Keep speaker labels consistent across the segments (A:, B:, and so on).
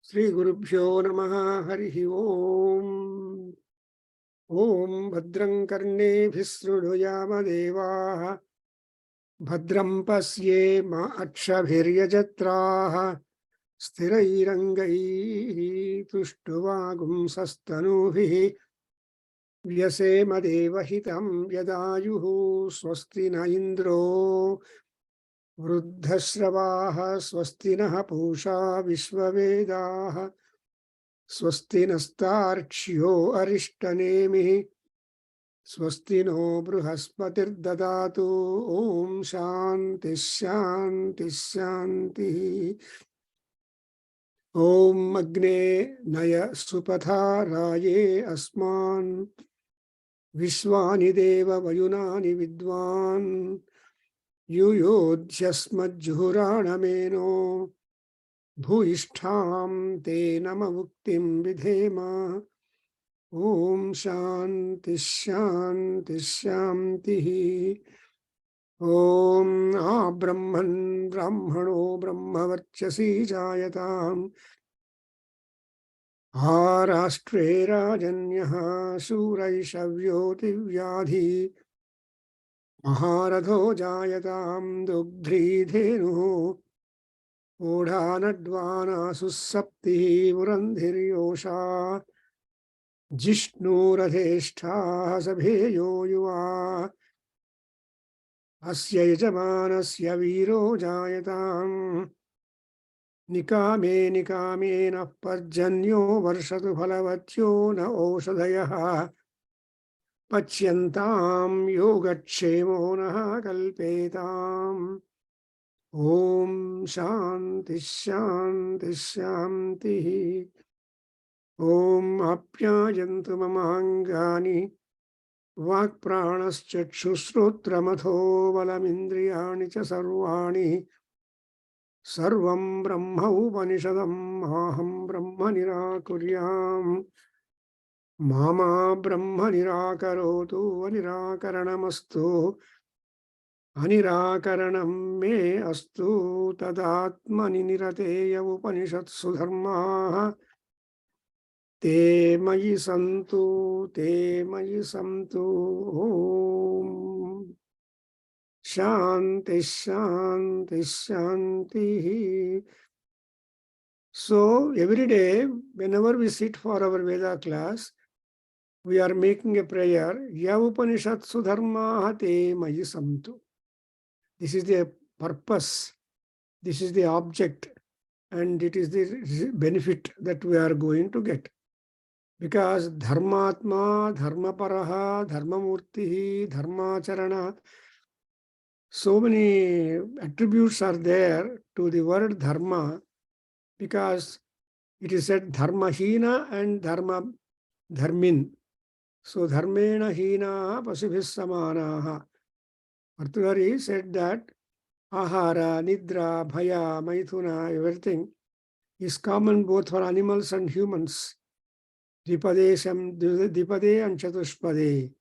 A: Shri Gurubhyo Namaha Harihi Om. Om Bhadram Karne Bhisruduyama Devaha Bhadram Pasye Ma Akshabhiryajatraha Sthirairangai Tushtuvagum Sastanuvihi Vyasema Devahitam Yadayuhu Swasti na Indro Vruddhasravaha Swasti na Pusha Vishwavedaha Swasti nastarcchyo arishtanemihi Swasti no bruhaspatir dadatu Om Shanti Shanti Shanti Om Agne Naya Supatha Raye Asman Vishwani Deva Vayunani Vidwan Yuyodhyasmajhurana Meno Bhuishtham te namavuktim vidhema Om Shanti Shanti Shanti Om Brahman Brahmano Brahmavarchasi Jayatam Rashtre Rajanyaha Suraishavyoti Vyadhi Maharadho Jayatam Dugdri Dhenu Odhanadvana Susapti Murandhiryosha Jishnuradheshta Sabheyo Yuva Asya Yajamanasya Viro Jayatam Nikame Nikame Na Parjanyo Varshatu Phalavatyo Na Oshadhayaha Pachyantam Yogachemo Na Kalpetam Om Shanti Shanti Shanti Om Apyayantu Mamangani Vak Pranas Chakshusrotramatho Valamindriyani Cha Sarvani Sarvam Brahma Upanishadam Aham Brahma Nirakuryam Mama Brahma Nirakarotu Anirakaranamastu Anirakaranam me astu tadatmani nirateya upanishatsu dharmaha te mayi santu Om Shanti Shanti Shanti. So every day whenever we sit for our Veda class, we are making a prayer, Ya Upanishatsu dharmaha te mayi santu. This is the purpose, this is the object, and it is the benefit that we are going to get. Because Dharmatma, Dharmaparaha, Dharmamurtihi, Dharmacharana, so many attributes are there to the word Dharma, because it is said Dharmahina and Dharmin. So Dharmena Hina Pasubhis Samanaha. Bhartrihari said that Ahara, Nidra, Bhaya, Maithuna, everything is common both for animals and humans. Dipade and Chatushpade.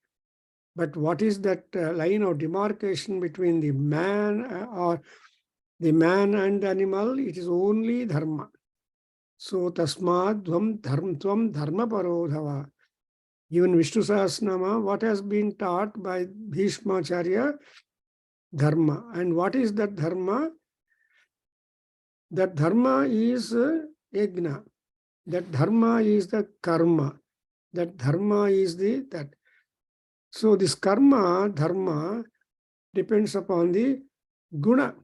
A: But what is that line of demarcation between the man or the man and the animal? It is only dharma. So tasmad tvam dharma parodhava. Even Vishnu Sahasranama, what has been taught by Bhishmacharya? Dharma. And what is that dharma? That dharma is yajna. That dharma is the karma. That dharma is that. So this karma, dharma, depends upon the guna.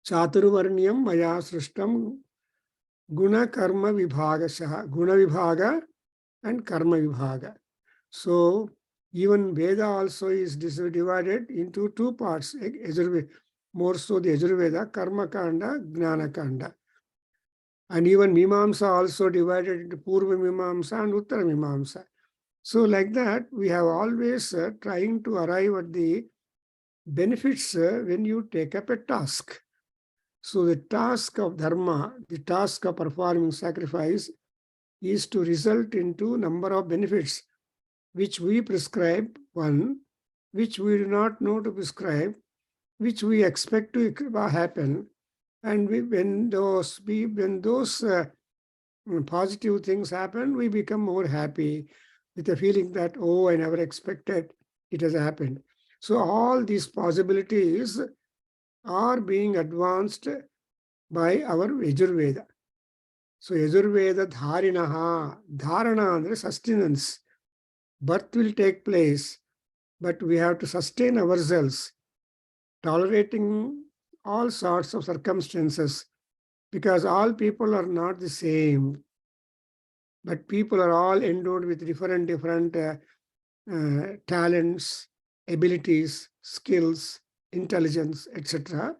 A: Chaturvarnyam maya srishtam guna karma vibhagashaha. Guna vibhaga and karma vibhaga. So even Veda also is divided into two parts. More so the Yajurveda, Karma Kanda, Gnana Kanda. And even Mimamsa also divided into Purva Mimamsa and Uttara Mimamsa. So like that, we have always trying to arrive at the benefits when you take up a task. So the task of dharma, the task of performing sacrifice is to result into number of benefits, which we prescribe one, which we do not know to prescribe, which we expect to happen, and when those positive things happen, we become more happy with the feeling that, oh, I never expected it has happened. So all these possibilities are being advanced by our Yajurveda. So Yajurveda Dharinaha, Dharana andre sustenance. Birth will take place, but we have to sustain ourselves, tolerating all sorts of circumstances, because all people are not the same, but people are all endowed with different talents, abilities, skills, intelligence, etc.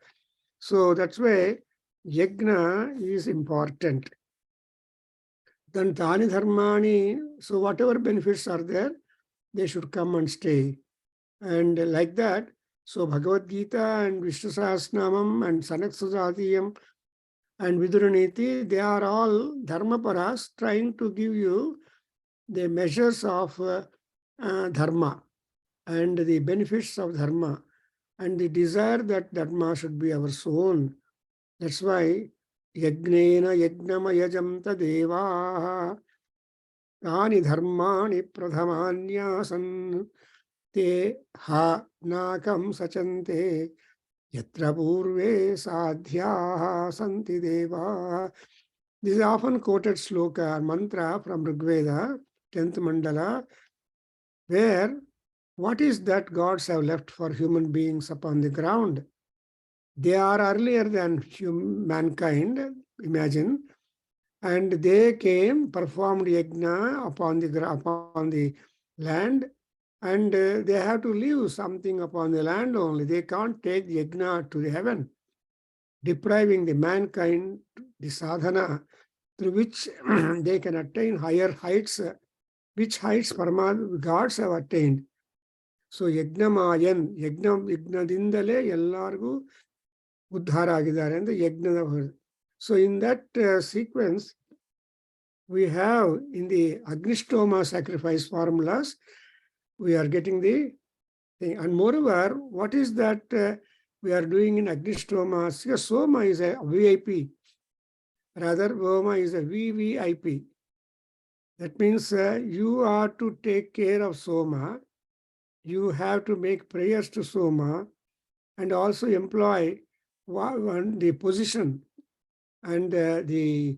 A: So that's why yajna is important. Then tani dharmani, so whatever benefits are there, they should come and stay. And like that, so Bhagavad Gita and Vishnu Sahasranamam and Sanak Sujatiyam and Viduraniti, they are all dharmaparas trying to give you the measures of dharma and the benefits of dharma and the desire that dharma should be our own. That's why yagnena yagnama yajamta devaha tani dharmani pradhamanyasan te ha nakam sachante yatra purve sadhyaha santi deva. This is often quoted sloka, mantra from Rigveda, 10th mandala, where what is that gods have left for human beings upon the ground? They are earlier than mankind, imagine, and they came, performed yajna upon the land, and they have to leave something upon the land only. They can't take the yajna to the heaven, depriving the mankind the sadhana through which they can attain higher heights, which heights gods have attained. So yagnamayan, yagnadindale ellargu uddhara agidare and the yajna. So in that sequence, we have in the Agnishtoma sacrifice formulas, we are getting the thing. And moreover, what is that we are doing in Agnishtoma? Soma is a VIP. Rather, Voma is a VVIP. That means you are to take care of Soma. You have to make prayers to Soma and also employ the position and the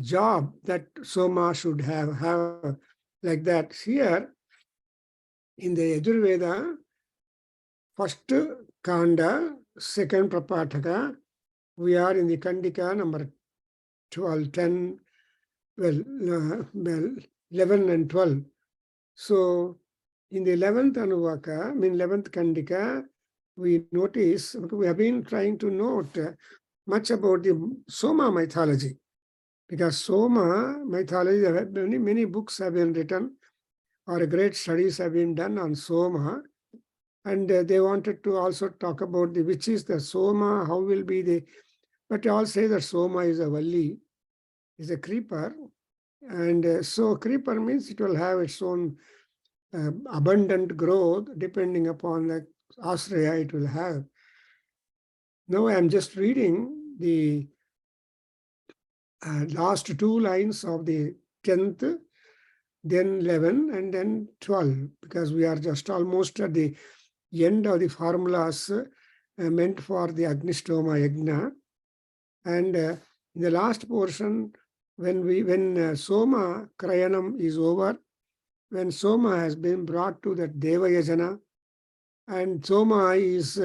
A: job that Soma should have like that. Here, in the Yajurveda, first Kanda, second Prapataka, we are in the Kandika number 12, 10, 11 and 12. So in the 11th Anuvaka, 11th Kandika, we notice, we have been trying to note much about the Soma mythology, because Soma mythology, many books have been written or great studies have been done on Soma, and they wanted to also talk about which is the Soma, how will be the, but all say that Soma is a Valli, is a creeper, and so creeper means it will have its own abundant growth depending upon the ashraya it will have. Now I am just reading the last two lines of the 10th, then 11 and then 12, because we are just almost at the end of the formulas meant for the Agnishtoma Yajna. And in the last portion, when Soma Krayanam is over, when Soma has been brought to that Deva Yajana, and Soma is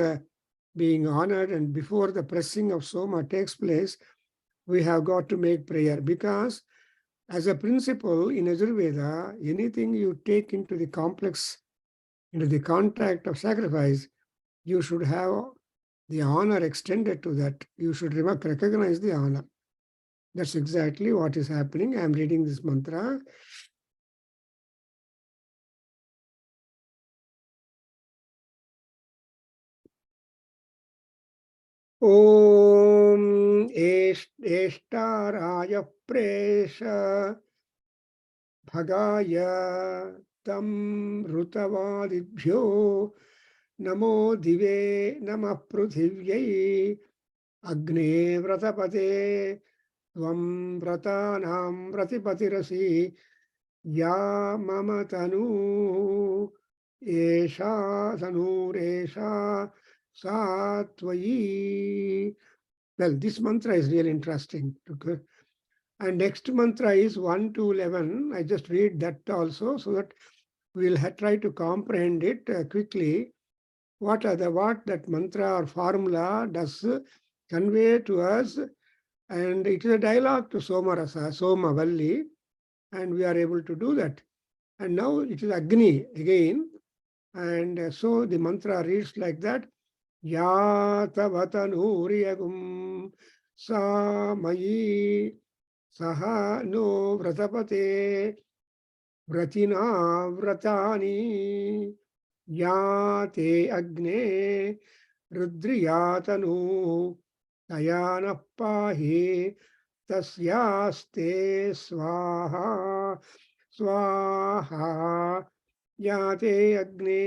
A: being honored, and before the pressing of Soma takes place, we have got to make prayer, because as a principle in Yajurveda, anything you take into the complex, into the contact of sacrifice, you should have the honor extended to that. You should recognize the honor. That's exactly what is happening. I am reading this mantra. Om Eshtaraya Presha Bhagaya Tam Rutavadibhyo Namo Dive Namah Pruthivyai Agne Vratapate Tvam vratanam vratipatirasi ya mama tanu esha tanuresha satvayi. Well, this mantra is really interesting. And next mantra is 1 to 11. I just read that also so that we'll try to comprehend it quickly. What that mantra or formula does convey to us, and it is a dialogue to Somarasa, Somavalli, and we are able to do that. And now it is Agni again, and so the mantra reads like that: Ya tavatanu sa mayi saha no vratapate vratina vratani ya te agne रुद्रियातनु तयानः पाहि तस्यास्ते स्वाहा स्वाहा याते अग्ने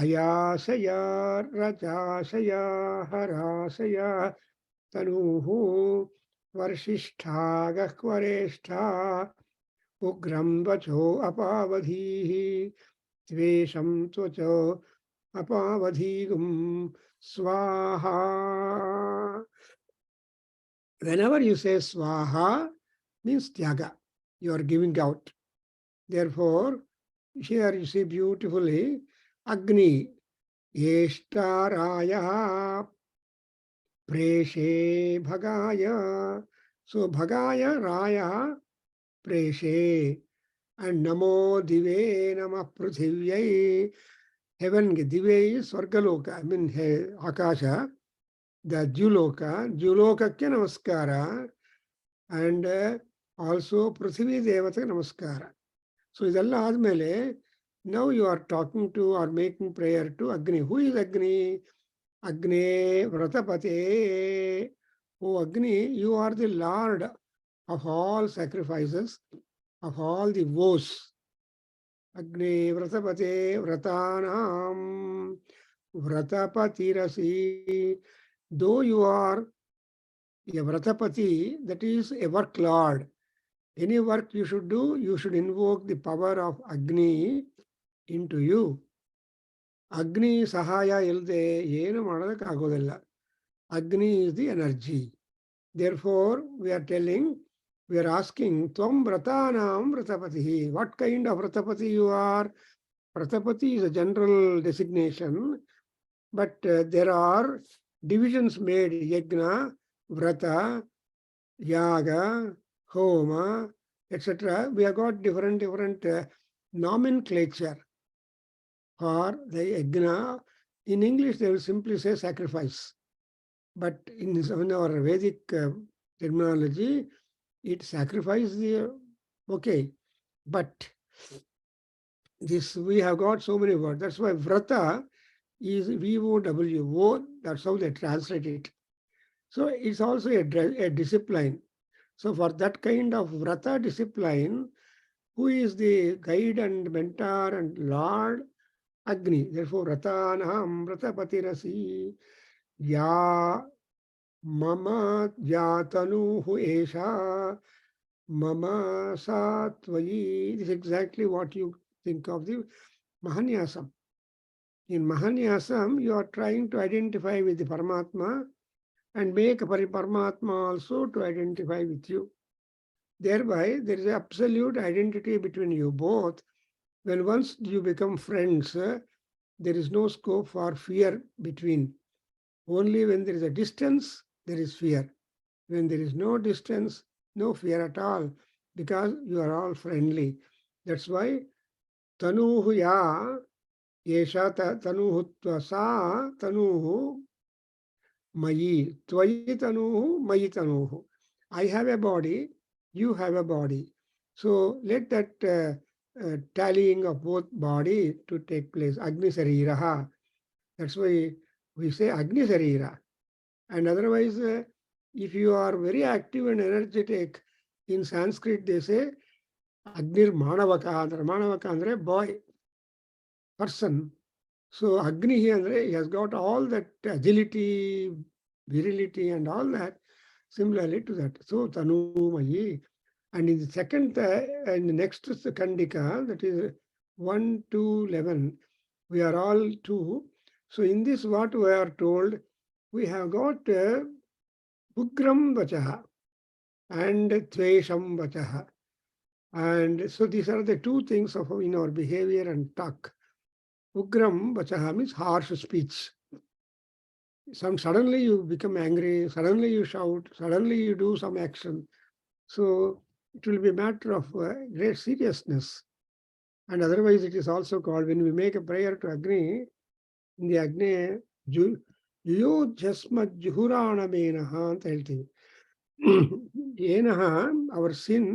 A: अयासया रचासया हरासया तनुः वर्षिष्ठा गह्वरेष्ठा उग्रं वचो अपावधीः त्वेषं त्वचो apavadhigum swaha. Whenever you say swaha, means tyaga. You are giving out. Therefore, here you see beautifully Agni, Yeshtaraya, Preshe Bhagaya. So Bhagaya Raya Preshe. And Namo Dive Nama Pruthivyai. Heaven, Dive is Swargaloka, I mean Akasha, the Juloka Kya Namaskara, and also Prithvi Devata Namaskara. So idella admele, now you are talking to or making prayer to Agni. Who is Agni? Agni Vratapate. Oh Agni, you are the Lord of all sacrifices, of all the woes. Agni Vratapate Vratanam Vratapatirasi. Though you are a Vratapati, that is a work lord. Any work you should do, you should invoke the power of Agni into you. Agni Sahaya Ilde Yenu Madadakagodella. Agni is the energy. Therefore, we are asking, Tvam Vratanam Vratapatihi. What kind of Vratapati you are? Vratapati is a general designation, but there are divisions made: Yajna, Vrata, Yaga, Homa, etc. We have got different nomenclature for the Yajna. In English, they will simply say sacrifice. But in our Vedic terminology, it sacrifices the, okay. But this, we have got so many words. That's why Vrata is V-O-W-O. That's how they translate it. So it's also a discipline. So for that kind of Vrata discipline, who is the guide and mentor and Lord? Agni. Therefore, Vratanaham Vratapatirasi Ya Mama Yatanuhu Esha Mama Satvayi. This is exactly what you think of the Mahanyasam. In Mahanyasam, you are trying to identify with the Paramatma and make Paramatma also to identify with you. Thereby, there is absolute identity between you both. When once you become friends, there is no scope for fear between. Only when there is a distance, there is fear. When there is no distance, no fear at all, because you are all friendly. That's why Tanuhu ya Yesha Tanuhu Tvasa Tanuhu Mayi Tvayi Tanuhu Mayi Tanuhu. I have a body, you have a body. So let that tallying of both body to take place. Agni Sariraha. That's why we say Agni Sarira. And otherwise, if you are very active and energetic, in Sanskrit they say Agnir Manavaka. Manavaka andre boy, person. So Agni he has got all that agility, virility and all that. Similarly to that. So Tanumayi. And in the second, in the next Kandika, that is 1 to 11, we are all two. So in this, what we are told, we have got Ugram Vachaha and Tvesham Vachaha. And so these are the two things of in our behavior and talk. Ugram Vachaha means harsh speech. Suddenly you become angry, suddenly you shout, suddenly you do some action. So it will be a matter of great seriousness. And otherwise, it is also called, when we make a prayer to Agni, in the Agni, Yuyo Jasma Juhurana Menaha ಅಂತ ಹೇಳ್ತೀವಿ. Enaha, our sin,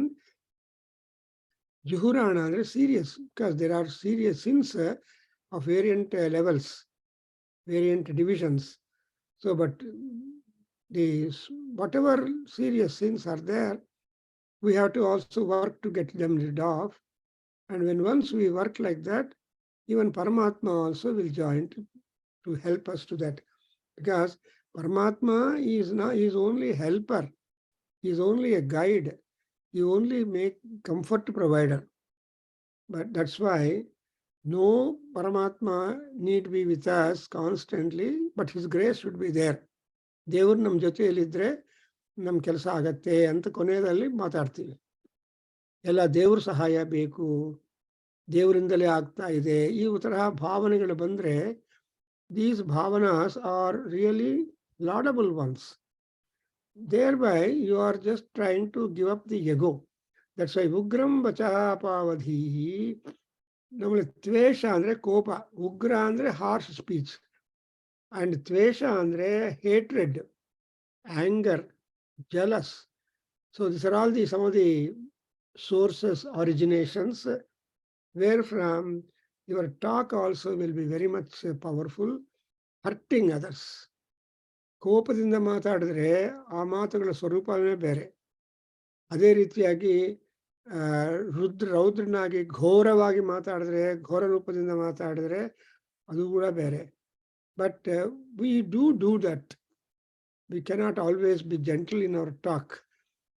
A: Juhurana ಅಂದ್ರೆ serious, because there are serious sins of variant levels, variant divisions. So, but whatever serious sins are there, we have to also work to get them rid of. And when once we work like that, even Paramatma also will join to help us to that. Because Paramatma is only a helper. He is only a guide. He only make comfort provider. But that's why no Paramatma need be with us constantly, but his grace should be there. ದೇವರು ನಮ್ಮ ಜೊತೆಯಲ್ಲಿದ್ದರೆ ನಮ್ಮ ಕೆಲಸ ಆಗತ್ತೆ ಅಂತ ಕೊನೆಯಲ್ಲಿ ಮಾತಾಡ್ತೀವಿ. ಎಲ್ಲ ದೇವ್ರ ಸಹಾಯ ಬೇಕು, ದೇವರಿಂದಲೇ ಆಗ್ತಾ ಇದೆ, ಈ ತರಹ ಭಾವನೆಗಳು ಬಂದರೆ, these bhavanas are really laudable ones. Thereby you are just trying to give up the ego. That's why ugram vachaha pavadhihi. ನಮ್ಮಲ್ಲಿ ತ್ವೇಷ ಅಂದರೆ ಕೋಪ, ಉಗ್ರ ಅಂದರೆ harsh speech, and ತ್ವೇಷ ಅಂದರೆ hatred, anger, jealous. So these are all some of the sources, originations, where from your talk also will be very much powerful, hurting others. ಕೋಪದಿಂದ ಮಾತಾಡಿದ್ರೆ ಆ ಮಾತುಗಳ ಸ್ವರೂಪವೇ ಬೇರೆ. ಅದೇ ರೀತಿಯಾಗಿ ರೌದ್ರನಾಗಿ ಘೋರವಾಗಿ ಮಾತಾಡಿದ್ರೆ, ಘೋರ ರೂಪದಿಂದ ಮಾತಾಡಿದ್ರೆ ಅದು ಕೂಡ ಬೇರೆ. But we do that. We cannot always B gentle in our talk.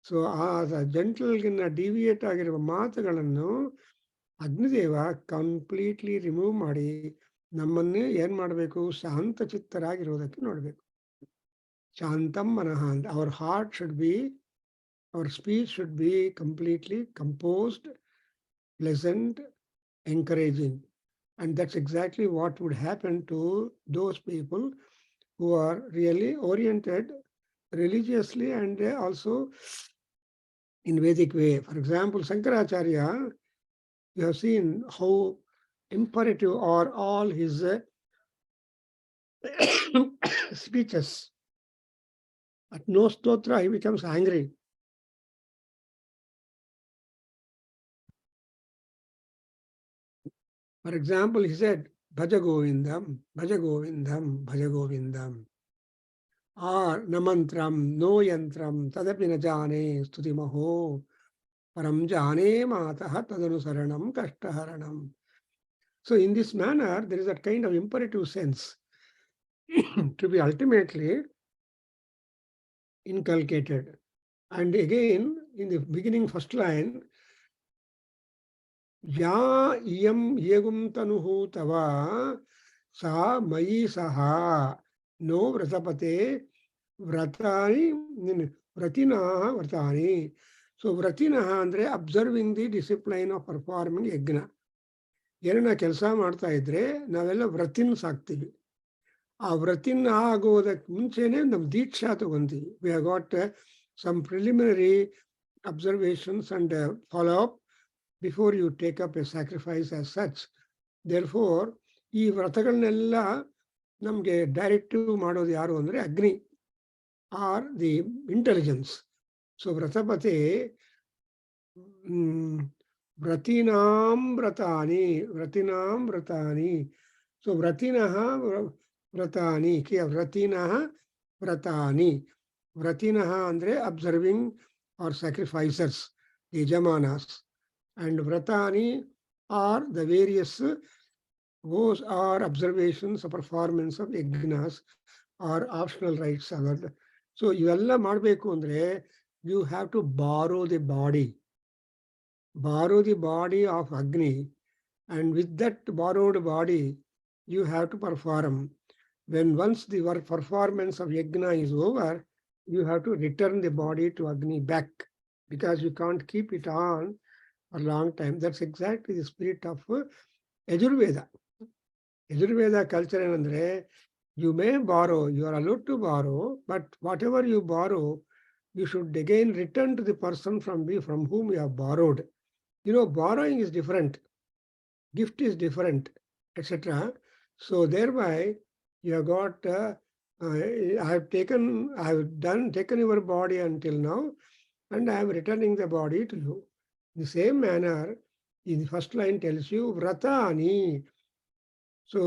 A: So ಆ ಜೆಂಟಲ್ಗಿನ್ನ ಡಿವಿಯೇಟ್ ಆಗಿರುವ ಮಾತುಗಳನ್ನು ಅಗ್ನಿದೇವ ಕಂಪ್ಲೀಟ್ಲಿ ರಿಮೂವ್ ಮಾಡಿ ನಮ್ಮನ್ನೇ ಏನು ಮಾಡಬೇಕು, ಶಾಂತ ಚಿತ್ತರಾಗಿರೋದಕ್ಕೆ ನೋಡಬೇಕು. ಶಾಂತಂ ಮನಃ ಅಂತ. Hour heart should be, our speech should be completely composed, pleasant, encouraging. And that's exactly what would happen to those people who are really oriented religiously and also in Vedic way. For example, Shankaracharya, you have seen how imperative are all his speeches. At no stotra, he becomes angry. For example, he said, Bhaja Govindam, Bhaja Govindam, Bhaja Govindam. Or Namantram, no yantram, tadapi na jane, stuti maho, param jane mataha tadanusaranam kashtaharanam. So in this manner, there is that kind of imperative sense to be ultimately inculcated. And again, in the beginning, first line, या इयं येगुं तनुः तव सा मयि सह no व्रतपते व्रतानि व्रतिनः व्रतानि. So ವ್ರತಿನಃ ಅಂದರೆ observing the discipline of performing ಯಜ್ಞ. ಏನನ್ನ ಕೆಲಸ ಮಾಡ್ತಾ ಇದ್ರೆ ನಾವೆಲ್ಲ ವ್ರತಿನ್ಸ್ ಆಗ್ತೀವಿ. ಆ ವ್ರತಿನ್ ಆಗೋದಕ್ಕೆ ಮುಂಚೆನೆ ನಮ್ಮ ದೀಕ್ಷಾ ತಗೊಂತೀವಿ. We have got some preliminary observations and follow up before you take up a sacrifice as such. Therefore, ಈ ವ್ರತಗಳನ್ನೆಲ್ಲ ನಮಗೆ ಡೈರೆಕ್ಟಿವ್ ಮಾಡೋದು ಯಾರು ಅಂದರೆ ಅಗ್ನಿ, ಆರ್ ದಿ ಇಂಟೆಲಿಜೆನ್ಸ್. ಸೊ ವ್ರತಪತೆ ವ್ರತಿನಾಂ ವ್ರತಾನಿ, ವ್ರತಿನಾಂ ವ್ರತಾನಿ. ಸೊ ವ್ರತಿನಃ ವ್ರತಾನಿ, ವ್ರತಿನಃ ವ್ರತಾನಿ. ವ್ರತಿನಃ ಅಂದರೆ ಅಬ್ಸರ್ವಿಂಗ್ ಆರ್ ಸ್ಯಾಕ್ರಿಫೈಸರ್ಸ್, ಯಜಮಾನಾಸ್. And vratani are the various, those are observations of performance of yajnas or optional rites. So ಇವೆಲ್ಲ ಮಾಡಬೇಕು ಅಂದರೆ you have to borrow the body of Agni, and with that borrowed body, you have to perform. When once the performance of yajna is over, you have to return the body to Agni back, because you can't keep it on for a long time. That's exactly the spirit of Yajurveda. Yajurveda culture ಏನಂದ್ರೆ you may borrow, you are allowed to borrow, but whatever you borrow, you should again return to the person from whom you have borrowed. Borrowing is different, gift is different, etc. So thereby you have got I have taken your body until now, and I am returning the body to you. In the same manner, in the first line tells you vratani. So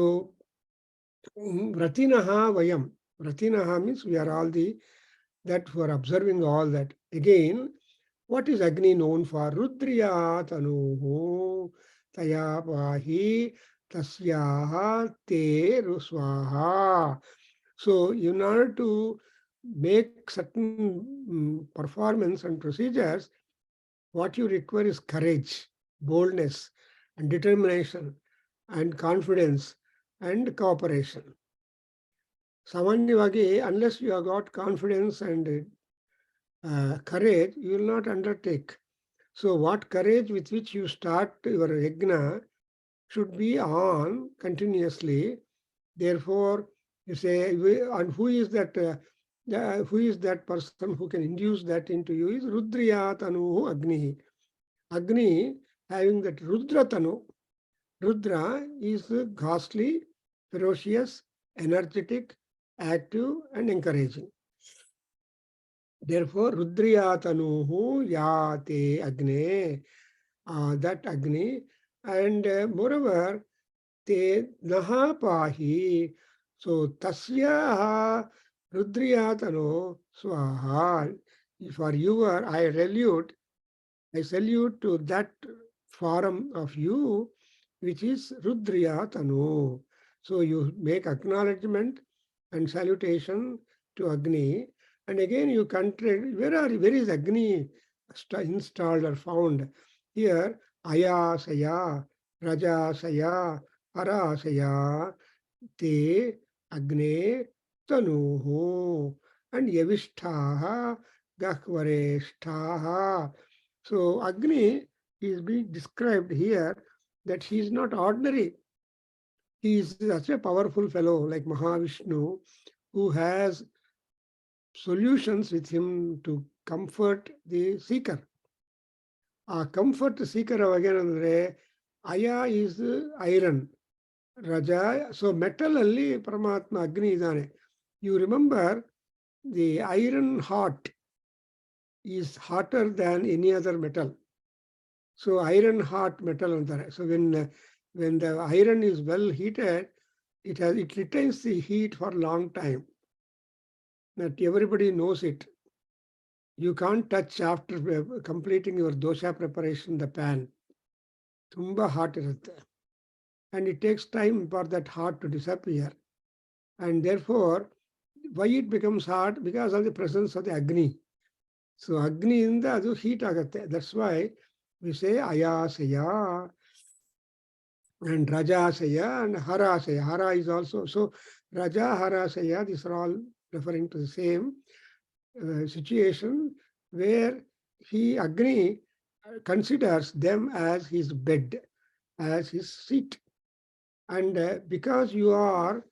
A: vratinaha vayam. Vratinaha means we are all that who are observing all that. Again, what is Agni known for? Rudriya tanuhu taya pahi tasyaha te ruswaha. So in order to make certain performance and procedures, what you require is courage, boldness, and determination, and confidence, and cooperation. ಸಾಮಾನ್ಯವಾಗಿ unless you have got confidence and courage, you will not undertake. So what courage with which you start your yajna should be on continuously. Therefore, you say, and who is that person who can induce that into you is Rudriya Tanu Agni. Agni having that Rudra Tanu. Rudra is ghastly, ferocious, energetic, active, and encouraging. Therefore, Rudriya Tanuhu Yate Agne, that Agni, and moreover, Te Naha Pahi. So, Tasya Rudriya Tanu Swaha. For your, I salute to that form of you, which is Rudriya Tanu. So, you make acknowledgement and salutation to Agni. And again, you contradict, where is Agni installed or found? Here, Ayasaya, Rajasaya, Arasaya, Te, Agne, Tanuhu, and Yavishtaha, Gahvareshtaha. So, Agni is being described here that he is not ordinary. He is such a powerful fellow like Mahavishnu, who has solutions with him to comfort the seeker. Comfort seeker ಅವಾಗೇನಂದ್ರೆ Aya is iron, Raja. So metal ಅಲ್ಲಿ ಪರಮಾತ್ಮ ಅಗ್ನಿ ಇದ್ದಾನೆ. You remember the iron hot is hotter than any other metal. So iron hot metal ಅಂತಾರೆ. So when the iron is well heated, it retains the heat for a long time. That everybody knows it. You can't touch after completing your dosha preparation the pan. Tumba hot irutte. And it takes time for that hot to disappear. And therefore, why it becomes hot? Because of the presence of the Agni. So Agni inda adu heat agatte. That's why we say Ayasaya and Rajasaya and Harasaya. Hara is also. So Raja, Harasaya, these are all referring to the same situation where Agni considers them as his bed, as his seat. And because you are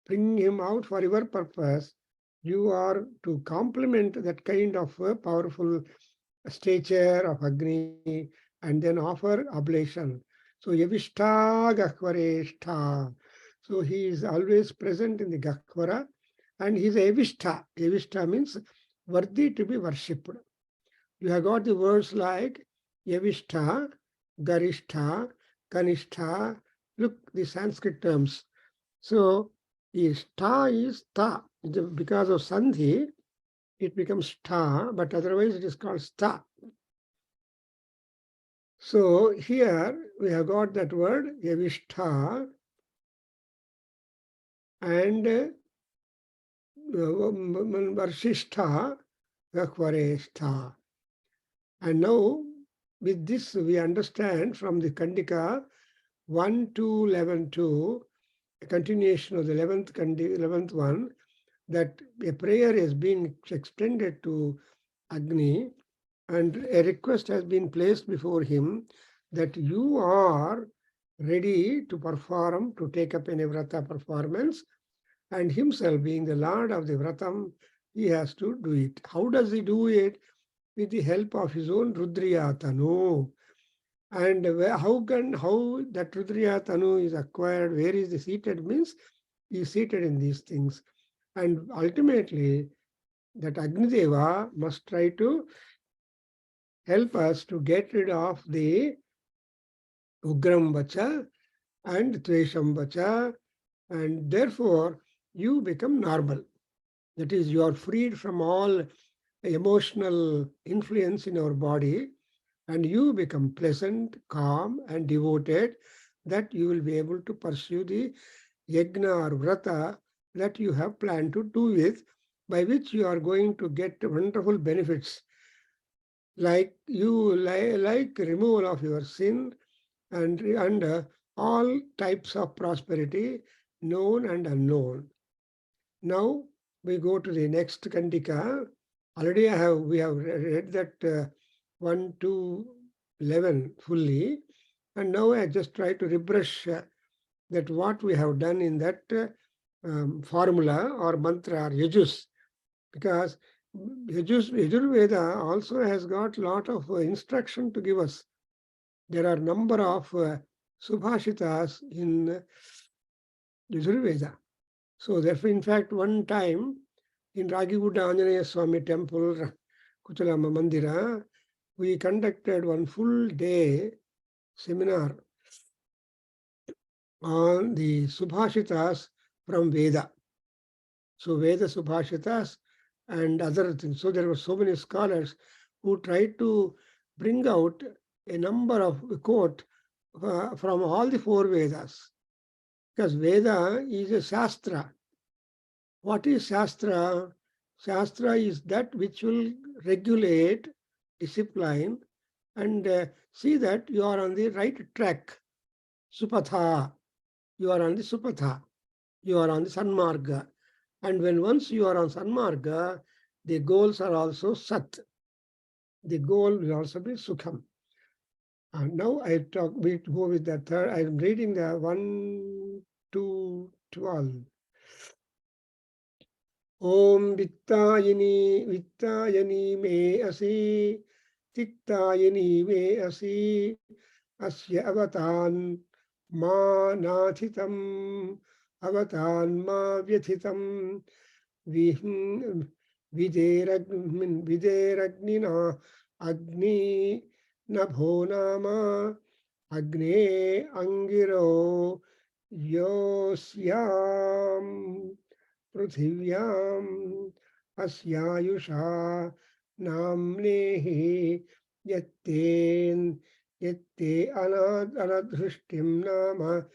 A: bringing him out for your purpose, you are to complement that kind of powerful stature of Agni and then offer oblation. So Yavishta Gahvareshta. So he is always present in the Gahvara, and he is Yavishta. Yavishta means worthy to be worshipped. You have got the words like Yavishta, Garishta, Kanishta. Look, the Sanskrit terms. So sta is ta. Because of sandhi, it becomes ta, but otherwise it is called sta. So here we have got that word Yavishta, and Varshishtha Gahvareshtha. And now, with this, we understand from the Kandika 1 to 11 to a continuation of the 11th one, that a prayer has been extended to Agni and a request has been placed before him that you are ready to perform, to take up any vrata performance, and himself being the Lord of the vratam, he has to do it. How does he do it? With the help of his own Rudriya Tanu. And how that Rudriya Tanu is acquired, where is the seated means he is seated in these things. And ultimately, that Agnideva must try to help us to get rid of the Ugram Vacha and Tvesham Vacha, and therefore you become normal. That is, you are freed from all emotional influence in our body, and you become pleasant, calm, and devoted, that you will be able to pursue the yajna or vrata that you have planned to do with, by which you are going to get wonderful benefits, like removal of your sin and all types of prosperity, known and unknown. Now we go to the next Kandika. Already we have read that 1 to 11 fully, and now I just try to refresh that what we have done in that formula or mantra or yajus, because Yajurveda also has got a lot of instruction to give us. There are number of subhashitas in Yajurveda. So therefore, in fact, one time in Ragiguda Anjaneya Swami temple, Kuchalama Mandira, we conducted one full day seminar on the subhashitas from Veda. So Veda subhashitas and other things. So there were so many scholars who tried to bring out a number of quote from all the four Vedas. Because Veda is a Shastra. What is Shastra? Shastra is that which will regulate discipline and see that you are on the right track. Supatha. You are on the Supatha. You are on the Sanmarga. And when once you are on Sanmarga, the goals are also Sat. The goal will also be Sukham. And now we go with the third. I'm reading the 1 to 12. Om Vittayani me asi, Tiktayani me asi, Asya avatan ma nathitam, avatan ma vyathitam, Videragnina Agni Nabho Nama Agne Angiro Yosyam Pruthivyam Asyayusha Namnehi Yatte Anadhrishtim Nama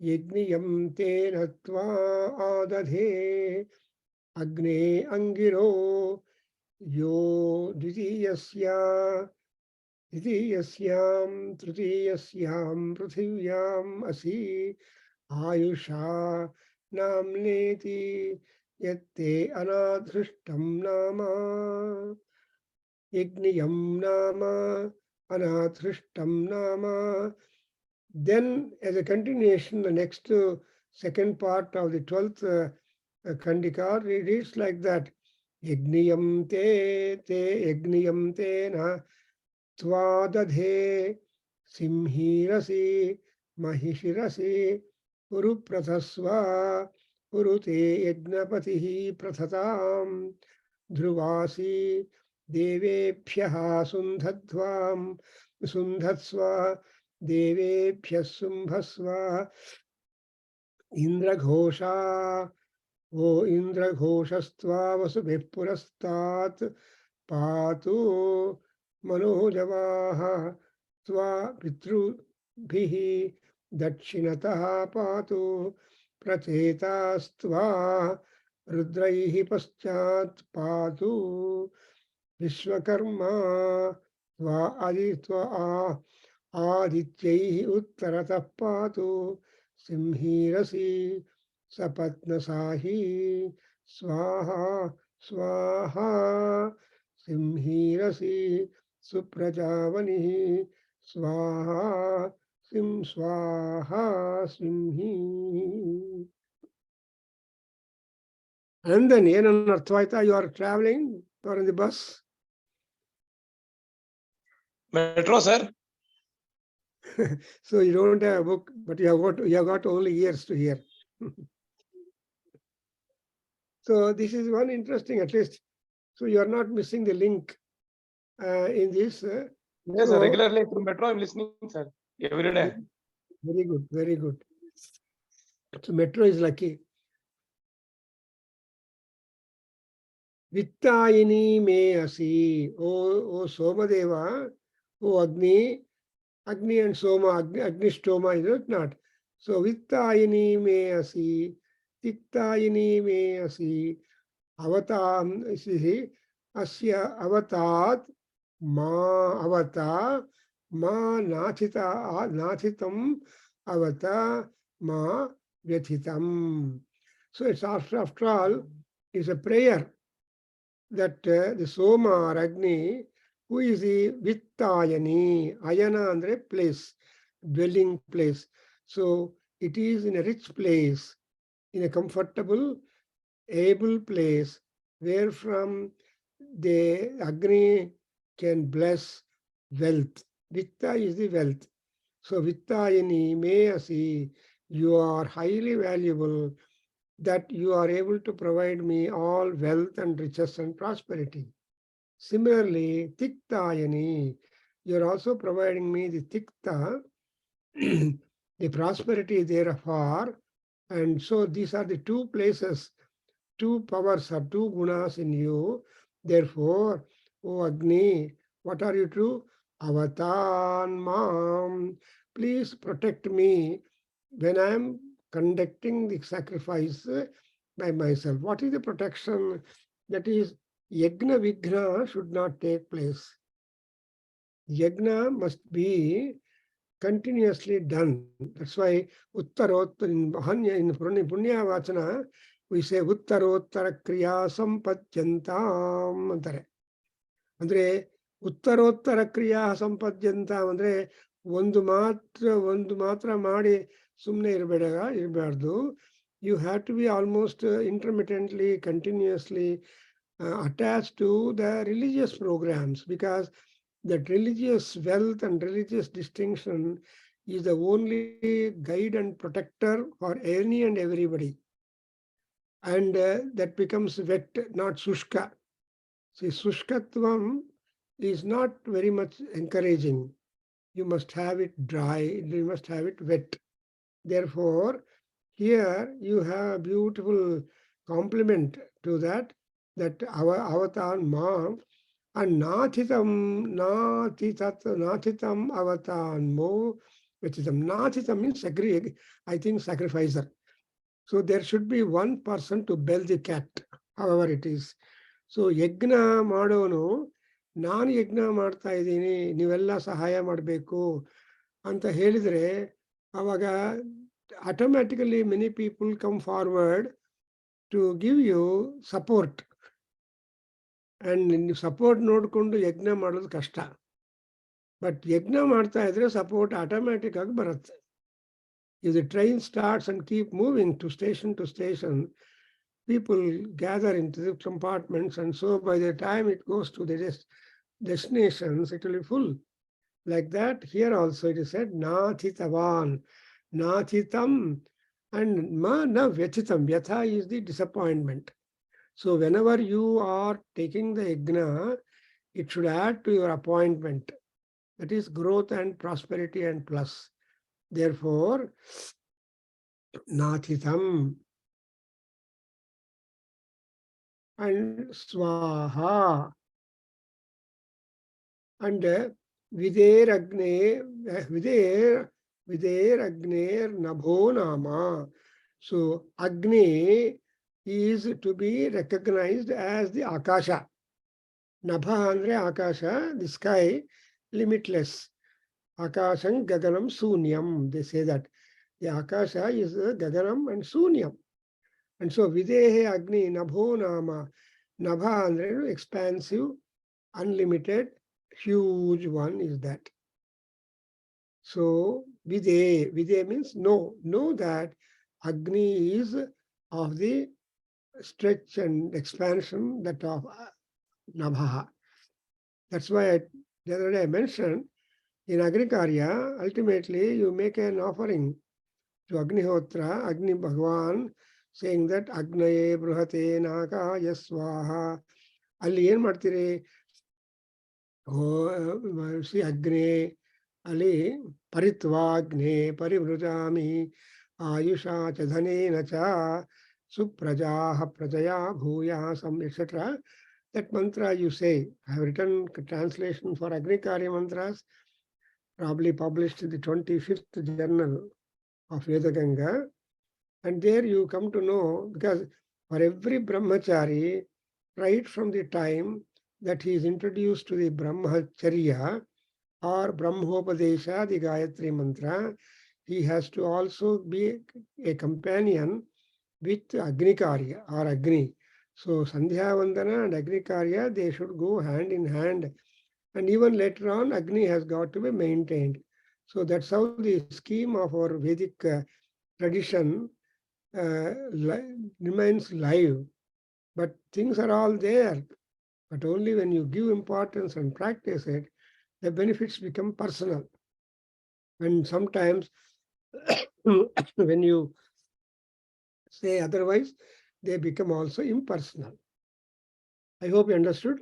A: Yagniyam Te Natva Adadhe Agne Angiro Yo Dvitiyasyam Tritiyasyam Pruthivyam Asi Ayusha Namneti Yatte Anadhrishtam Nama Yagniyam Nama Anadhrishtam Nama. Then, as a continuation, the next second part of the 12th Kandika reads like that. Yagniyam te yagniyam te na twadadhe simhirasi mahishirasi uruprathasva urute yagnapatihi prathatam dhruvasi devebhyaha sundhatsva devebhyas sumbhasva Indraghosha O Indraghoshasva vasubhe purastat patu manojavaha tva pitrubhihi dakshinataha patu prachetastva Rudraihi paschat patu Vishwakarma Tva Aditva Adityaihi Uttaratah patu Simhirasi Sapatnasahi Swaha Swaha Simhirasi Suprajavanihi Swaha Sim Swaha Simhi. And then Arthvaita, you are traveling, you are in the bus.
B: Metro, sir.
A: So you don't have a book, but you have got only ears to hear. So this is one interesting, at least. So you are not missing the link in this.
B: Yes, sir. Regularly through Metro, I'm listening, sir, every day.
A: Very good, very good. So Metro is lucky. Vittayini me asi. O Somadeva, O Agni and Soma, Agni Stoma, is it not? So Vittayini me asi, Tiktayini me asi, Avatam, see, Asya Avatat, Avata, Nathitam, Avata, Vyathitam. So it's after all, is a prayer that the Soma or Agni, who is the Vittayani, Ayana andre place, dwelling place. So it is in a rich place, in a comfortable, able place, where from the Agni can bless wealth. Vitta is the wealth. So Vittayani Meyasi, you are highly valuable, that you are able to provide me all wealth and riches and prosperity. Similarly, Tiktayani, you are also providing me the Tikta, the prosperity thereafter. And so these are the two places, two powers or two gunas in you. Therefore, O Agni, what are you to? Avatan Mam, please protect me when I am conducting the sacrifice by myself. What is the protection? That is, Yajna Vighna should not take place. Yajna must be continuously done. That's why Uttarot in Punya Vachana, we say Uttarottara Kriya Sampajyantam anತಾರೆ. ಅಂದ್ರೆ ಉತ್ತರೋತ್ತರ ಕ್ರಿಯಾ ಸಂಪದ್ಯಂತ ಅಂದ್ರೆ ಒಂದು ಮಾತ್ರ ಮಾಡಿ ಸುಮ್ಮನೆ ಇರಬಾರ್ದು. You have to be almost intermittently, continuously attached to the religious programs, because that religious wealth and religious distinction is the only guide and protector for any and everybody. And that becomes wet, not sushka. See, sushkatvam is not very much encouraging. You must have it dry, you must have it wet. Therefore, here you have a beautiful complement to that our avatar ma and nathitam avatar mo, which is nathitam means I think sacrificer. So there should be one person to bell the cat, however it is. So ಯಜ್ಞ ಮಾಡೋನು ನಾನು ಯಜ್ಞ ಮಾಡ್ತಾ ಇದ್ದೀನಿ, ನೀವೆಲ್ಲ ಸಹಾಯ ಮಾಡಬೇಕು ಅಂತ ಹೇಳಿದರೆ, ಆವಾಗ automatically many people come forward to give you support. And ನೀವು ಸಪೋರ್ಟ್ ನೋಡಿಕೊಂಡು ಯಜ್ಞ ಮಾಡೋದು ಕಷ್ಟ. ಬಟ್ ಯಜ್ಞ ಮಾಡ್ತಾ ಇದ್ರೆ ಸಪೋರ್ಟ್ ಆಟೋಮ್ಯಾಟಿಕ್ ಆಗಿ ಬರುತ್ತೆ. If the train starts and keep moving to station, people gather into the compartments, and so by the time it goes to the destinations, it will be full. Like that, here also it is said, Nathitavan, Nathitam, and Ma na Vyathitam. Vyatha is the disappointment. So whenever you are taking the yajna, it should add to your appointment. That is growth and prosperity and plus. Therefore, Nathitam and Swaha and Vider Agner Nabho Nama. So Agni is to be recognized as the Akasha. Nabha andre Akasha, the sky, limitless. Akasham Gaganam Sunyam. They say that the Akasha is Gaganam and Sunyam. And so Videhe Agni Nabho Nama. Nabha andre expansive, unlimited, huge one is that. So Videhe means know that Agni is of the stretch and expansion that of Nabha. That's why the other day I mentioned in Agnikarya, ultimately you make an offering to Agnihotra, Agni Bhagwan, saying that Agnaye Bruhate Naka Yaswaha. Ali ಏನು ಮಾಡ್ತೀರಿ? ಶ್ರೀ ಅಗ್ನೇ ಅಲ್ಲಿ ಪರಿತ್ವಾಗ್ನೇ ಪರಿವೃಜಾಮಿ ಆಯುಷಾ ಚ ಧನೇನ ಚ ಸುಪ್ರಜಾಃ ಪ್ರಜಯಾ ಭೂಯಾಸಂ etc. That mantra you say, I have written translation for Agnikarya mantras, probably published in the 25th journal of Veda Ganga. And there you come to know, because for every brahmachari, right from the time that he is introduced to the brahmacharya or brahmopadesha, the Gayatri mantra, he has to also be a companion with Agnikarya or Agni. So Sandhya Vandana and Agnikarya, they should go hand in hand. And even later on, Agni has got to be maintained. So that's how the scheme of our Vedic tradition remains live. But things are all there. But only when you give importance and practice it, the benefits become personal. And sometimes when you say otherwise, they become also impersonal. I hope you understood.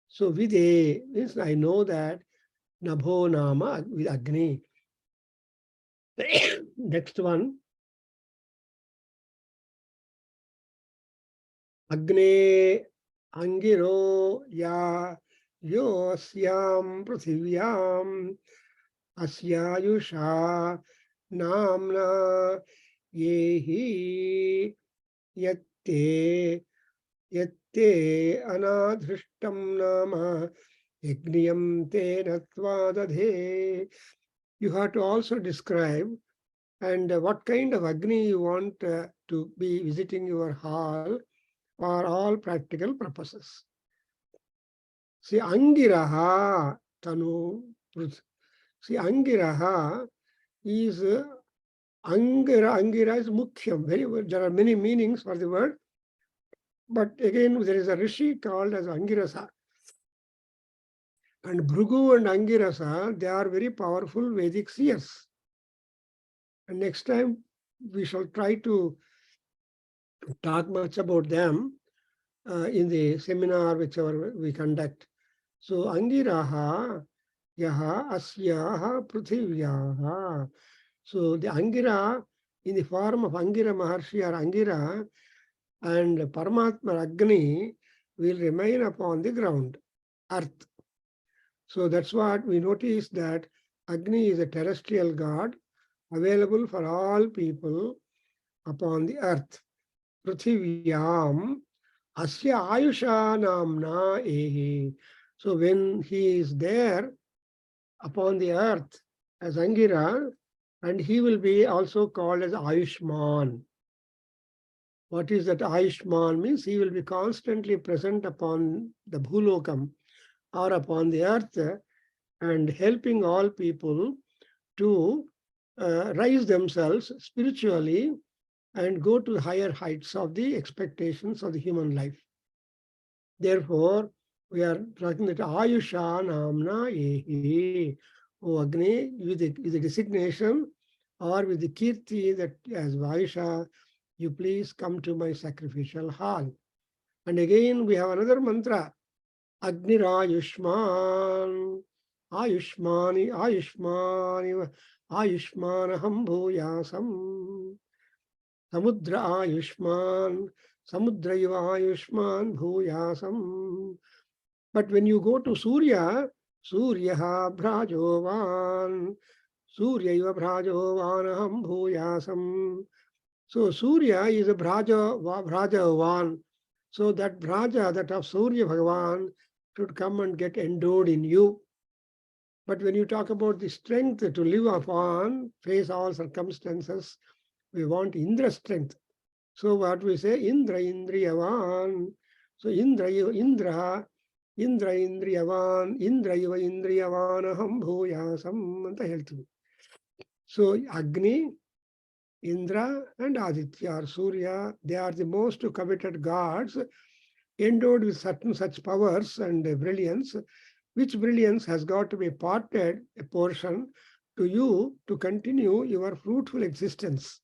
A: So Vide means I know that Nabho Nama with Agni. Next one. Agne Angiro Ya Yosyam Prithivyam Asyayusha Namna Yehi Yatte Anadhrishtam Nama Yagniyam Te Natvadadhe. You have to also describe and what kind of Agni you want to be visiting your hall for all practical purposes. See, Angiraha Tanu. See, Angiraha is Angira is Mukhyam. There are many meanings for the word. But again, there is a rishi called as Angirasa. And Bhrugu and Angirasa, they are very powerful Vedic seers. And next time, we shall try to talk much about them in the seminar whichever we conduct. So Angiraha Yaha Asyaha Prithivyaha. So the Angira in the form of Angira Maharshi or Angira and Paramatma Agni will remain upon the ground, earth. So that's what we notice, that Agni is a terrestrial god available for all people upon the earth. Prithiviyam Asya Ayusha Namna Ehi. So when he is there upon the earth as Angira, and he will be also called as Ayushman. What is that Ayushman means? He will be constantly present upon the Bhulokam or upon the earth and helping all people to rise themselves spiritually and go to higher heights of the expectations of the human life. Therefore, we are talking that Ayusha Namna Ehi. O Agni, with the designation or with the Kirti that as Ayusha, you please come to my sacrificial hall. And again, we have another mantra, Agnirayushman, Ayushmani, Ayushmani, Ayushmanaham Bhuyasam, Samudra Ayushman, Samudraiva Ayushman Bhuyasam. But when you go to Surya, Suryaha Bhrajovan, Suryaiva Bhrajovanaham Bhuyasam. So Surya is a Bhajavan. So that Bhaja, that of Surya Bhagavan, should come and get endowed in you. But when you talk about the strength to live upon, face all circumstances, we want Indra strength. So what we say, Indra Indriyavan. So Indra Indriyavan, Indra iva Indriyavanaham bhuyasam anta ಹೇಳ್ತೀವಿ. So Agni, Indra and Aditya or Surya, they are the most coveted gods, endowed with certain such powers and brilliance, which brilliance has got to be parted a portion to you to continue your fruitful existence.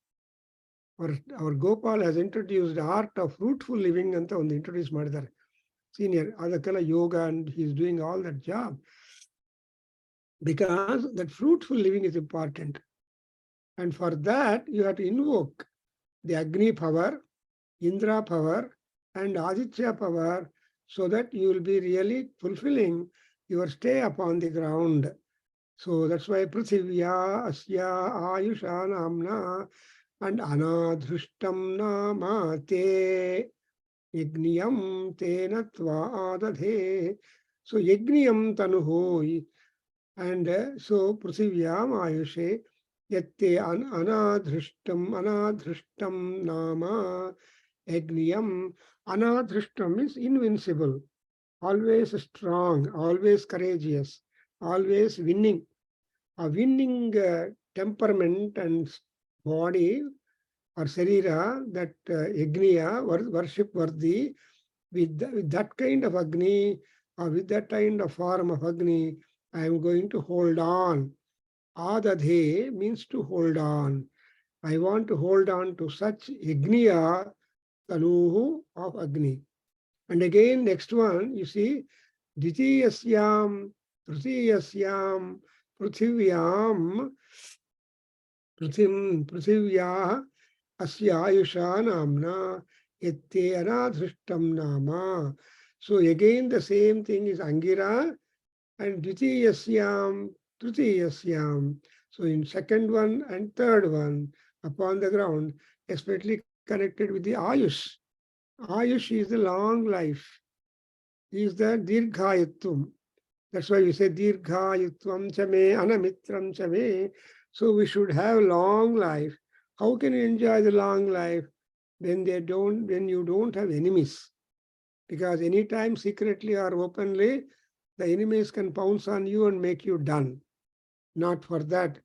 A: Our Gopal has introduced the art of fruitful living ಅಂತ ಒಂದು introduce ಮಾಡಿದ್ದಾರೆ senior. ಅದಕ್ಕೆಲ್ಲ yoga and he is doing all that job because that fruitful living is important. And for that you have to invoke the Agni power, Indra power and Aditya power so that you will be really fulfilling your stay upon the ground. So that's why Prithivya Asya Ayusha Namna and Anadhrishtam Nama Te Yagniyam Tena Tva Adadhe. So Yagniyam Tanuho and so Prithivya Ayushe Yatte Anadhrishtam Nama Yagniyam. Anadhrishtam is invincible, always strong, always courageous, always winning. A winning temperament and body or Sarira, that Agniya, worship worthy, with that kind of Agni or with that kind of form of Agni, I am going to hold on. Adadhe means to hold on. I want to hold on to such Agniya, Tanuhu of Agni. And again, next one, you see, Ditiyasyam, Tritiyasyam, Pruthivyam, Prithivya Asya Ayusha Namna, Yatte Anadhrishtam Nama. So again, the same thing is Angira and Ditiyasyam, Tritiyasyam. So in second one and third one, upon the ground, especially connected with the Ayush. Ayush is the long life, is the Dirghayatvam. That's why we say Dirghayatvam chame, Anamitram chame. So we should have long life. How can you enjoy the long life when you don't have enemies? Because anytime secretly or openly, the enemies can pounce on you and make you done. Not for that.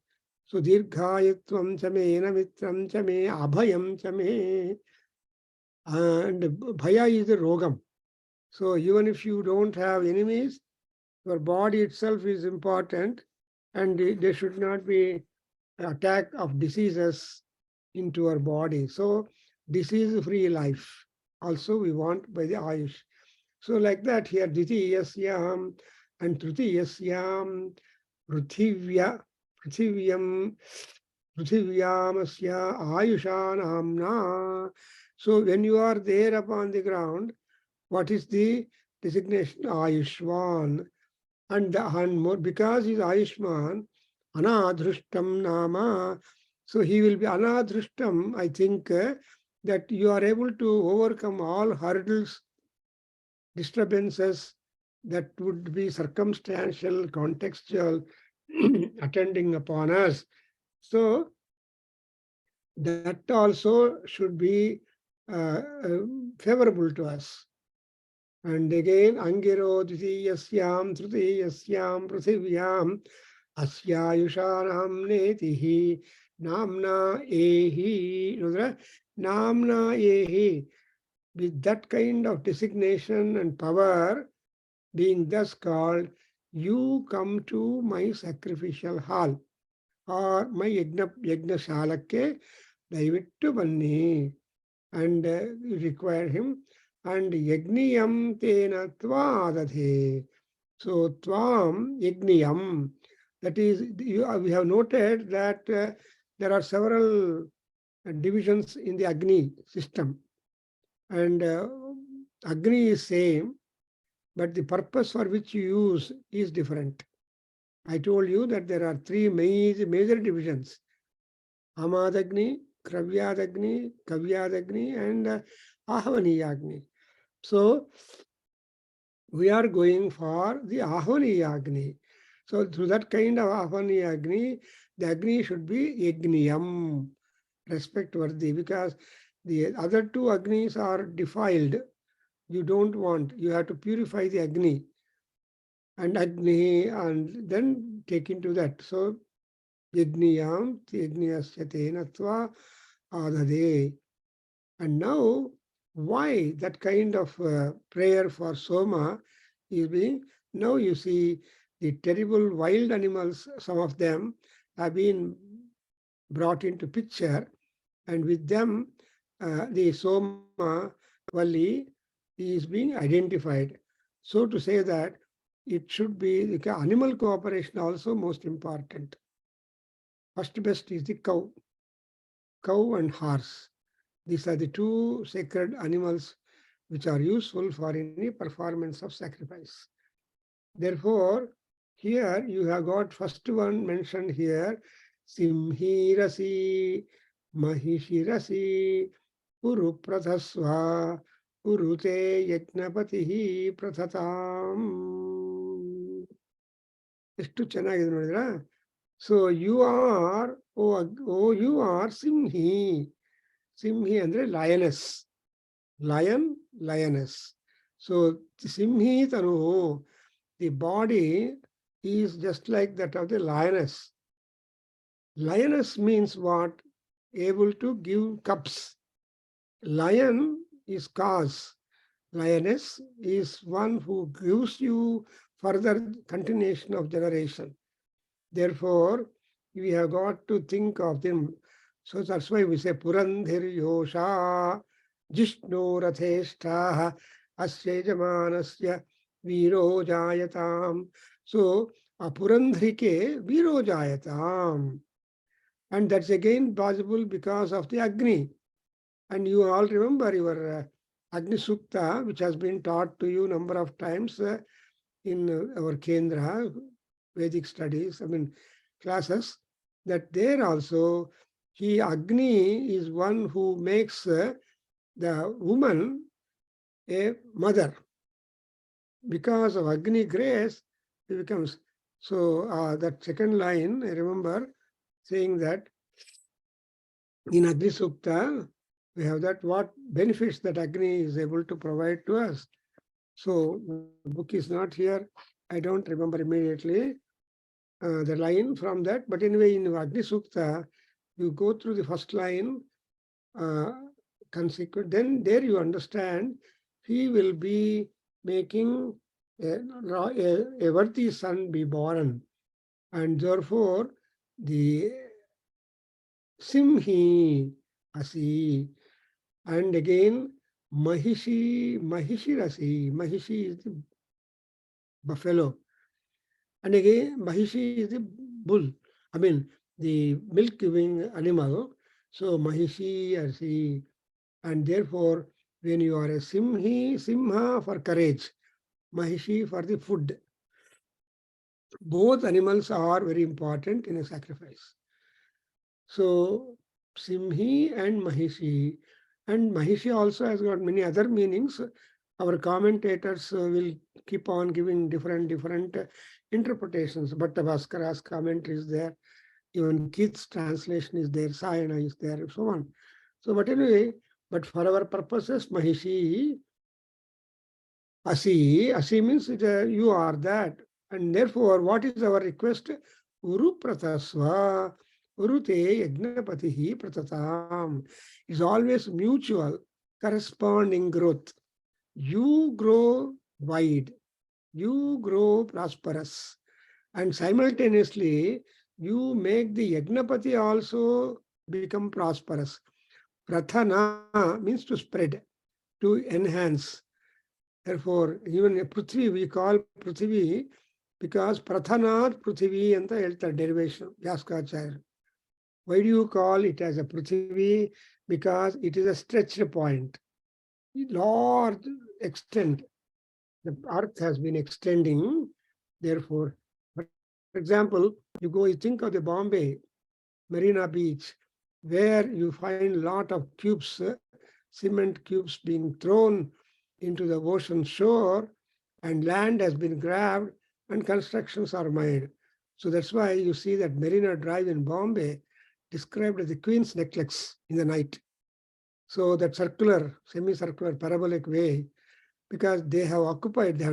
A: So Dirghayatvam chame, Anamitram chame, Abhayam chame. And Bhaya is the Rogam. So even if you don't have enemies, your body itself is important and there should not be attack of diseases into our body. So disease-free life also we want by the Ayush. So like that here, Ditiyasyam and Tritiyasyam, Prithivyamasya Ayusha Namna. So when you are there upon the ground, what is the designation? Ayushman. And more, because he is Ayushman, Anadhrishtam Nama. So he will be Anadhrishtam. I think that you are able to overcome all hurdles, disturbances that would be circumstantial, contextual, attending upon us. So that also should be favorable to us. And again, Angiro Ditiyasyam, Tritiyasyam, Prithivyam, Asyayushanam Netihi, Namna Ehi, Namna Ehi. With that kind of designation and power, being thus called, you come to my sacrificial hall or my Yajna Shalakke, Daivittu Banni. And you require him. And Yagniyam Tena Tvadadhe. So Tvam Yagniyam. That is, we have noted that there are several divisions in the Agni system. And Agni is same, but the purpose for which you use is different. I told you that there are three major divisions. Amadagni, Kravyadagni, Kavyadagni, and Ahvaniyagni. So we are going for the Ahvaniyagni. So through that kind of Ahvaniyagni, the Agni should be Yagniyam, respect worthy, because the other two Agnis are defiled. You don't want, you have to purify the Agni and then take into that. So Yagniyam, Yagniyasya Natva Adade. And now, why that kind of prayer for Soma is being, now you see the terrible wild animals, some of them have been brought into picture, and with them the Soma Valli is being identified. So to say that it should be the animal cooperation also most important. First best is the cow and horse. These are the two sacred animals which are useful for any performance of sacrifice. Therefore, here you have got first one mentioned here, Simhirasi, Mahishirasi, Uruprathasva, Urute Yajnapatihi Prathatam. ಎಷ್ಟು ಚೆನ್ನಾಗಿದೆ ನೋಡಿದ್ರಾ? So you are, you are Simhi. Simhi andre lioness. Lion, lioness. So Simhi Tanu, the body is just like that of the lioness. Lioness means what? Able to give cubs. Lion is cause. Lioness is one who gives you further continuation of generation. Therefore, we have got to think of them. So that's why we say Purandhir Yosha Jishno Ratheshtaha Asyajamanasya Viro Jayatam. So Purandhrike Viro Jayatam. And that's again possible because of the Agni. And you all remember your Agni Sukta, which has been taught to you number of times in our Kendra, Vedic studies, classes, that there also, Agni is one who makes the woman a mother. Because of Agni grace, he becomes. So that second line, I remember saying that in Agni Sukta, we have that what benefits that Agni is able to provide to us. So the book is not here. I don't remember immediately the line from that. But anyway, in Agni Sukta, you go through the first line, consequent. Then there you understand he will be making a worthy son be born. And therefore, the Simhi Asi. And again, Mahishirasi. Mahishi is the buffalo. And again, Mahishi is the bull. The milk-giving animal. So Mahishi Asi. And therefore, when you are a Simha for courage, Mahishi for the food. Both animals are very important in a sacrifice. So Simhi and Mahishi. And Mahishi also has got many other meanings. Our commentators will keep on giving different interpretations. But the Bhaskara's commentary is there. Even Keith's translation is there. Sayana is there, so on. So, but anyway, but for our purposes, Mahishi, Asi means you are that. And therefore, what is our request? Uru Pratasva, Urute Yagnapatihi Pratatam. Is always mutual, corresponding growth. You grow wide, you grow prosperous, and simultaneously you make the Yagnapati also become prosperous. Prathana means to spread, to enhance. Therefore, even Prithvi, we call Prithvi because Prathanat Prithvi anta heltar derivation, Yaskacharya. Why do you call it as a Prithvi? Because it is a stretched point. Large extent. The earth has been extending. Therefore, for example, you think of the Bombay, Marina Beach. where you find a lot of cubes, cement cubes being thrown into the ocean shore, and land has been grabbed and constructions are made. So that's why you see that Marina Drive in Bombay described as the Queen's necklace in the night. So that circular, semicircular, parabolic way, because they have occupied, they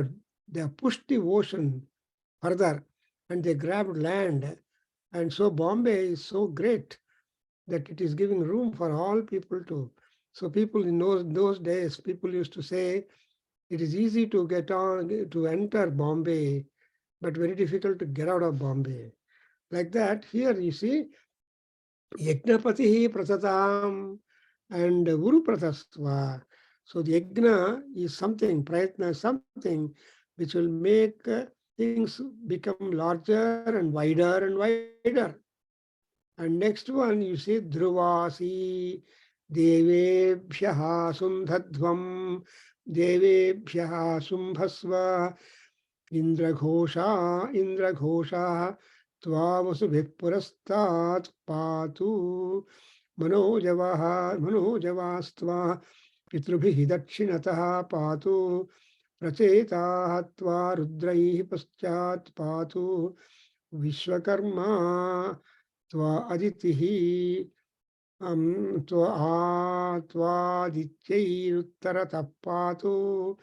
A: have pushed the ocean further and they grabbed land. And so Bombay is so great that it is giving room for all people to. So people in those days, people used to say, it is easy to get on, to enter Bombay, but very difficult to get out of Bombay. Like that, here you see, Yagnapatihi Prasatam and Guru Pratasva. So the Yagna is something, Prayatna is something which will make things become larger and wider. And next one you see Dhruvasi Devebhyaha Sundhadvam Devebhyaha Sumbhasva Indraghosha Tvavasubhik Purastat Patu Manojavastva Pitrubhi Dakshinataha Patu Prachetaha Tva Rudraihi Paschat Patu Vishwakarma Tva Aditihi Tvadityairuttaratapatu.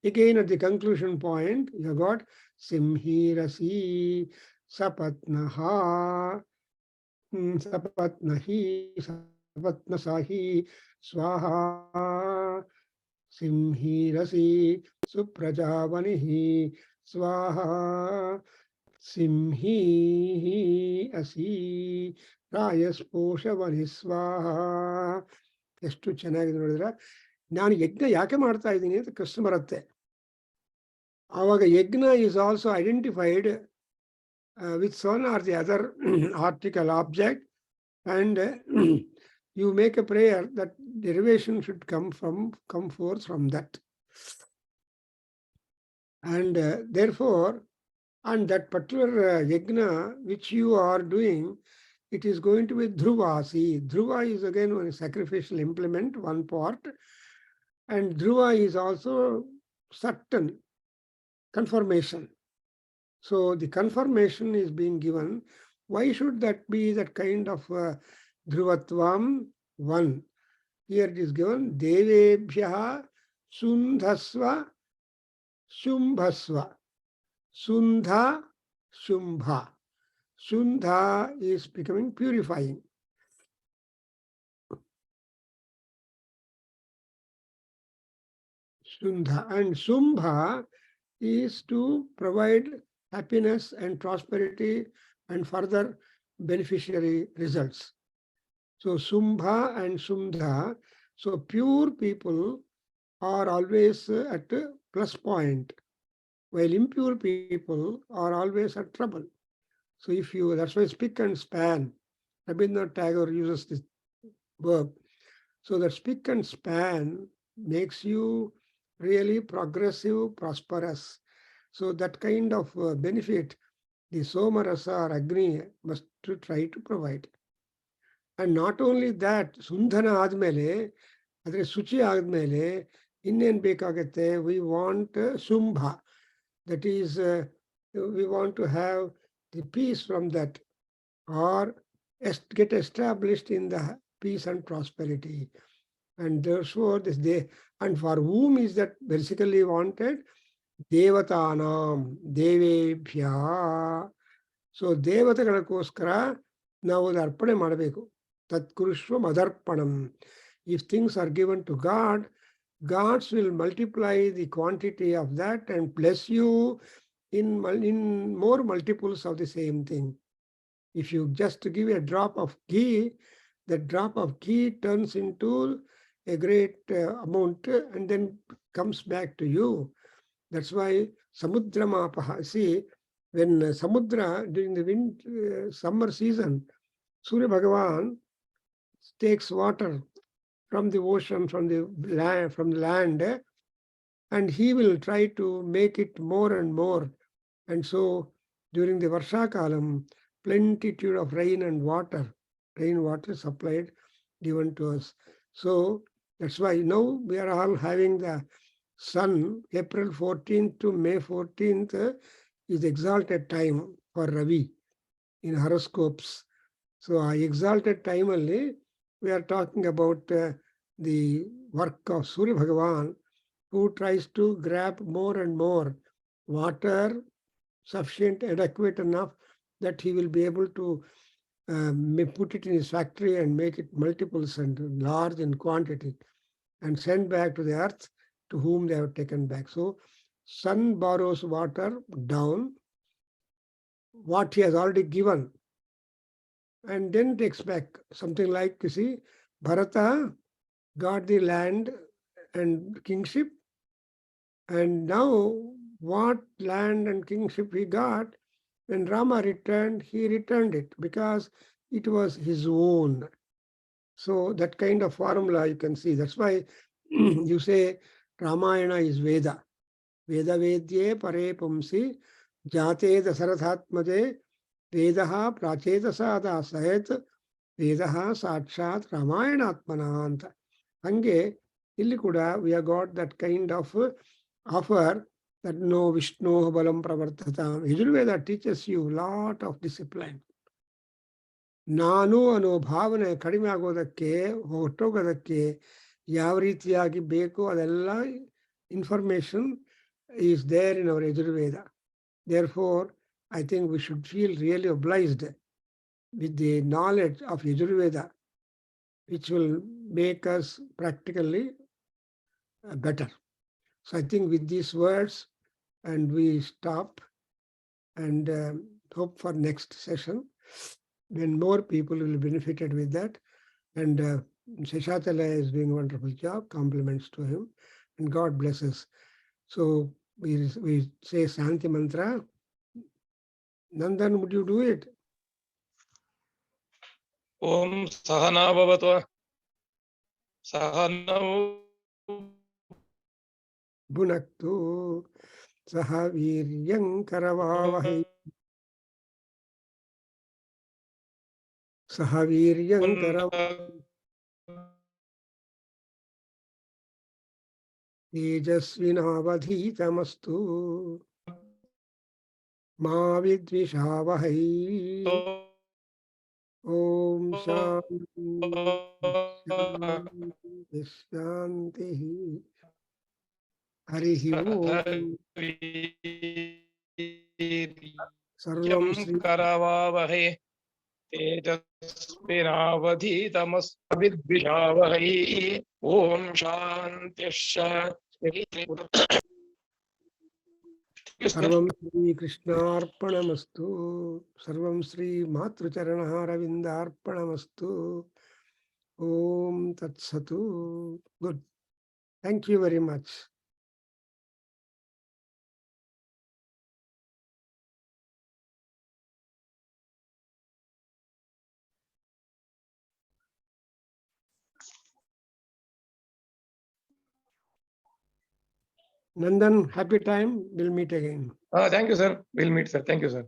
A: Again, at the conclusion point, you got Simhirasi Sapatnaha Sapatnahi Sapatnasahi Swaha Simhirasi Suprajavanihi Swaha Simhi Asi Rayasposhavani Swaha. ಎಷ್ಟು ಚೆನ್ನಾಗಿದೆ ನೋಡಿದ್ರೆ, ನಾನು ಯಜ್ಞ ಯಾಕೆ ಮಾಡ್ತಾ ಇದ್ದೀನಿ ಅಂತ ಕೃಷ್ಣ ಬರುತ್ತೆ. ಆವಾಗ ಯಜ್ಞ is also identified with one or the other article object, and you make a prayer that derivation should come forth from that. And therefore, and that particular yajna which you are doing, it is going to be Dhruvasi. Dhruva is again one sacrificial implement, one part, and Dhruva is also certain confirmation. So the confirmation is being given. Why should that be that kind of Dhruvatvam? One. Here it is given Devebhyaha Sundhasva Shumbhasva. Sundha Shumbha. Sundha is becoming purifying. Sundha. And Shumbha is to provide happiness and prosperity and further beneficiary results. So Sumbha and Sundha, so pure people are always at a plus point, while impure people are always at trouble. So if you, that's why spick and span, Rabindranath Tagore uses this verb. So that spick and span makes you really progressive, prosperous. So that kind of benefit the Somarasa or Agni must try to provide. And not only that, Sundhana ಆದ್ಮೇಲೆ, ಆದರೆ ಶುಚಿ ಆದ್ಮೇಲೆ ಇನ್ನೇನು ಬೇಕಾಗತ್ತೆ? We want Sumbha. That is, we want to have the peace from that, or get established in the peace and prosperity. And therefore, this day, and for whom is that basically wanted? Devatanam, Devebhya. So ದೇವತೆಗಳಿಗೋಸ್ಕರ ನಾವು ಅರ್ಪಣೆ ಮಾಡಬೇಕು. Tatkurushva Madarpanam. If things are given to God, gods will multiply the quantity of that and bless you in more multiples of the same thing. If you just give a drop of ghee, that drop of ghee turns into a great amount and then comes back to you. That's why Samudra Mapaha. See, when Samudra, during the summer season, Surya Bhagavan takes water from the ocean, from the land, and he will try to make it more and more. And so during the Varsha Kalam, plenitude of rain and water rainwater supplied, given to us. So that's why now we are all having the sun. April 14th to May 14th is exalted time for Ravi in horoscopes. So I exalted time only. We are talking about the work of Surya Bhagavan, who tries to grab more and more water, sufficient, adequate enough that he will be able to put it in his factory and make it multiples and large in quantity and send back to the earth to whom they have taken back. So sun borrows water down, what he has already given, and then takes back something like, you see, Bharata got the land and kingship, and now what land and kingship he got, when Rama returned, he returned it because it was his own. So that kind of formula you can see. That's why you say Ramayana is Veda. Veda Vedye Pare Pumsi Jate Dasarathatmade Vedaha Prachedasada Sahet Vedaha Sakshat Ramayana ಅಂತ. ಹಂಗೆ ಇಲ್ಲಿ ಕೂಡ we have got that kind of offer that no Vishnu balam pravartata. Yajurveda teaches you a lot of discipline. ನಾನು ಅನ್ನೋ ಭಾವನೆ ಕಡಿಮೆ ಆಗೋದಕ್ಕೆ, ಹೊರಟೋಗೋದಕ್ಕೆ ಯಾವ ರೀತಿಯಾಗಿ ಬೇಕು ಅದೆಲ್ಲ information is there in our Yajurveda. Therefore, I think we should feel really obliged with the knowledge of Yajurveda, which will make us practically better. So I think with these words, and we stop and hope for next session when more people will be benefited with that. And Seshatala is doing a wonderful job, compliments to him, and God bless us. So we say Santi Mantra. Nandan, would you do it?
B: Om Sahana Bhavatu Sahanau
A: Bhunaktu Saha Viryam Karavavahi Saha Viryam Karavavahi Tejasvinavadhitamastu Ma Vidvishavahai. Om Shanti Shanti Harihi Om Sarvam Sri
B: Karavavahe Tejasvinavadhitamastu Om Shanti
A: Sarvam Sri Krishnarpanamastu. Sarvam Sri Matrucharanaravindarpanamastu. Om Tat Satu. Good. Thank you very much. Nandan, happy time. We'll meet again.
B: Thank you, sir. We'll meet, sir. Thank you, sir.